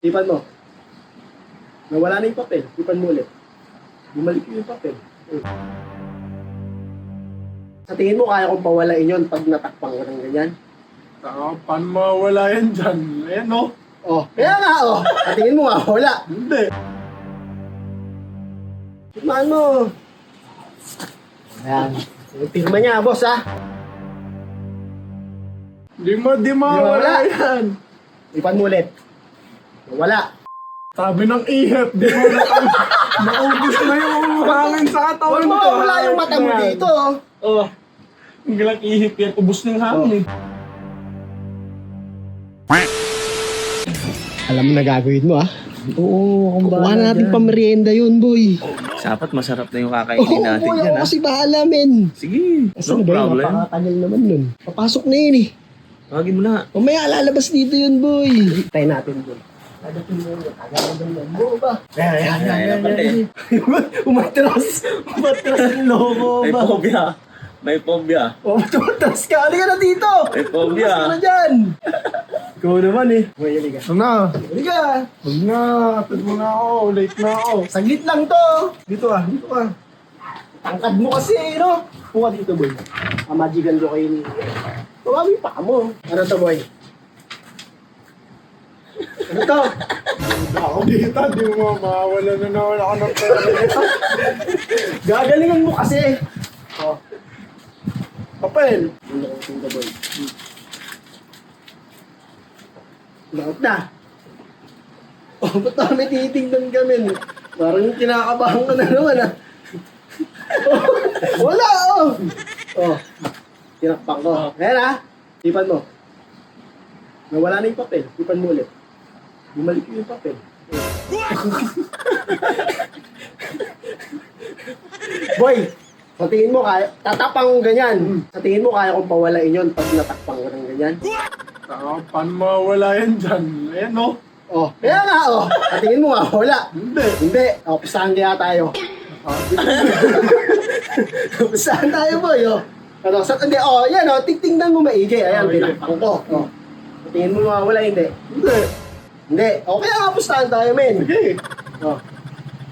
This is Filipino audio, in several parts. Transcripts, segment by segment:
Tipan mo. Nawala na yung papel. Tipan mo ulit. Bumalik yung papel. Sa tingin mo, kaya kong pawalain yun pag natakpang ko ng ganyan? Paano mawala yan dyan? Ayan no? Oh, kaya nga oh. Sa tingin mo nga, wala. Hindi. Tipan mo. Ayan. Yung pirma niya, boss ha. Di mawala Wala. yan. Tipan mo ulit. Wala. Sabi ng ihip, di mo naubos na yung hangin sa katawan Huwag mo, ko. wala yung mata mo dito. Oh. Ang galang ihip yan, ubos ng hangin. Alam mo na gagawin mo ha? Oo, kung Kuha na natin pamerienda yun, boy. Sapat masarap na yung Oo, kakainin natin boy, yan, ako ha? kasi bahala, men. Sige, Kasi no ba yun, problem. napakatagal naman nun. Papasok na yun eh. Tawagin mo na. Mamaya lalabas dito yun, boy. Tayo natin, boy. Ladating mo yun. Tagalan ng mo ba? Ayan. Umatras. Umatras yung logo May ba? phobia. May phobia. Umatras ka. Halika na dito. May Umatras ka phobia. na dyan. Ikaw naman eh. Boy, halika. Ano? Halika. Huwag na, atid mo na ako, late na ako. Saglit lang to. Dito ah, dito ah. Tangkad mo kasi eh, no? Puka dito, boy. Magigan ko kayo ni... Tumami pa mo. Ano to, boy? Ano to? Ako dito, di mo mawala na nawala ako ng pera dito. Gagalingan mo kasi. Oh. Papel. Tingnan boy. Laot na. Oh, ba't kami titignan kami? No? Parang kinakabahan ka na naman ah. Oh, wala oh. Oh. Tinakpan ko. Ayan ah. Tipan mo. Nawala na yung papel. Tipan mo ulit. Bumalik yung papel. Boy, sa tingin mo kaya, tatapang ganyan. Sa tingin mo kaya kong pawalain yun pag natakpang ko ng ganyan? Paano mawala yan dyan? Ayan no? Oh, kaya nga oh. Sa tingin mo nga, wala. Hindi. Hindi. O, pisahan kaya tayo. Pisahan tayo boy, oh. Ano, hindi, oh, yan oh, tingnan mo maigi. Ayan, Okay. tinakpang ko. Oh. Sa tingin mo nga, wala, hindi. Hindi. Hindi. O, kaya nga pustahan tayo, men. Sige. Oh.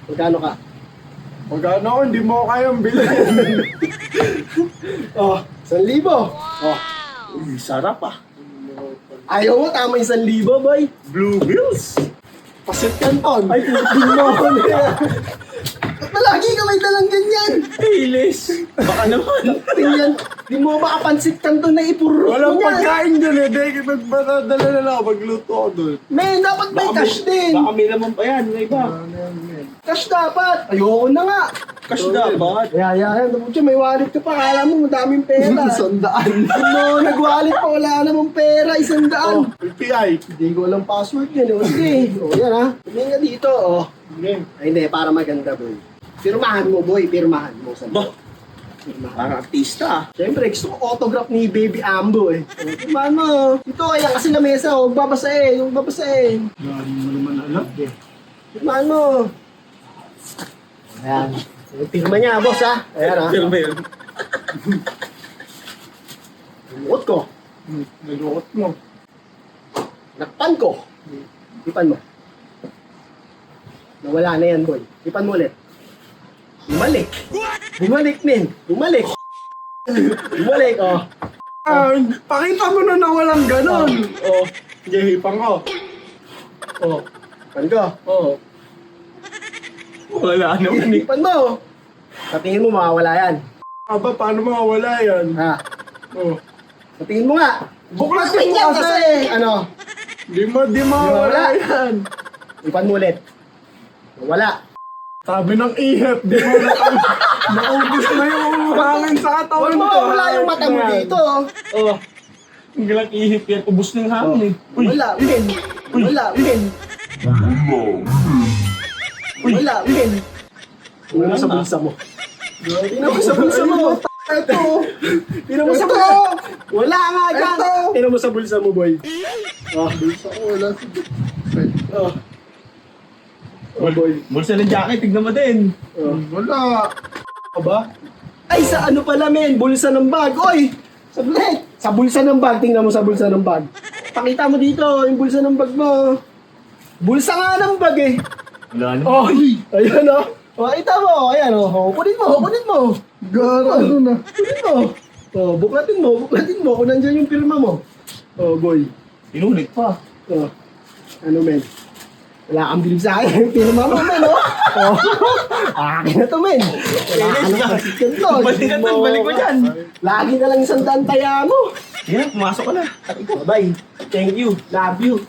Magkano ka? Magkano ako, hindi mo ako kayang bilhin. Oh, 1,000. Oh. Sarap, ah. Ayaw mo, tama 1,000, boy. Blue Bills. Pasit Canton. Ay, din mo ako na. Palagi ka may dalang ganyan. Hilis. Baka naman. Tingnan, di mo makapansit ka doon na ipurot Walang mo yan. pagkain dyan eh. Dahil magdadala na lang ako, magluto ako doon. Men, dapat may cash din. Baka may laman pa yan. May iba. Cash dapat. Ayoko na nga. Cash dapat. Yan. May wallet ka pa. Kala mo madaming pera. 100. No, nag-wallet pa. Wala namang pera. 100. PPI. Hindi ko alam password yun. O, sige. O, yan ha. Tumingin ka dito. O. Okay. Ay, hindi. Para maganda, boy. Pirmahan mo, boy. Pirmahan mo. Bah, Pirmahan. parang artista, ah. Siyempre, gusto ko autograph ni Baby Ambo eh. O, pirmahan mo. Ito, ayan kasi na mesa. Huwag babasahin. Huwag babasahin. Dahil mo naman alam. Pirmahan mo. Ayan. Yung pirma niya, boss ha. Ayan ha. Pero ba yun? Lukot ko. Nalukot mo. Nakpan ko. Tipan mo. Nawala na yan, boy. Tipan mo ulit. Bumalik. Bumalik, men. Bumalik. Bumalik, oh. Pakita mo na walang ganon. Oh. Sige, hipang ko. Oh. Tipan ko. Oh. Wala naman, eh. Tipan mo. Sa tingin mo, makawala yan. Aba, paano mawala yan? Ha? Oh. Sa tingin mo nga. Buklatin mo yan kasi. Ano? Di mawala yan. Tipan mo ulit. Wala. Sabi ng ihip, di mo naubos na yung hangin sa katawan Huwag mo, ko. wala yung mata mo dito. Oh. Ang galang ihip yan, ubos ng hangin, eh. Uy, Wala, men. Wala, men. Wala, men. Tingnan mo sa bulsa mo. Tingnan mo sa bulsa mo. Ito. Tingnan mo sa bulsa mo. Wala nga dyan. Ito. Tingnan mo sa bulsa mo, boy. Oh, Bulsa ko, wala si oh. Oh, boy. bulsa ng jacket, tignan mo din. Oh. Wala. Aba? Ay, sa ano pala, men? Bulsa ng bag. Oy! Sablit! Sa bulsa ng bag. Tingnan mo sa bulsa ng bag. Pakita mo dito, yung bulsa ng bag mo. Bulsa nga ng bag eh. Wala na. Oh, ayan o. Oh, ita mo, ayan o. Oh, kunin mo, kunin mo. Gara, ano na? Kunin mo. Oh, buklatin mo, buklatin mo kung nandyan yung pirma mo. Oh, boy. Inulit pa. Oh, ano men? Wala kang bilib sa akin. Pirma mo men, oh. Oh, akin na to men. Wala ka na pasikan to. Balik ka dun, balik mo dyan. Lagi na lang isang tantaya mo. Yan, pumasok ka na. Bye. Thank you. Love you.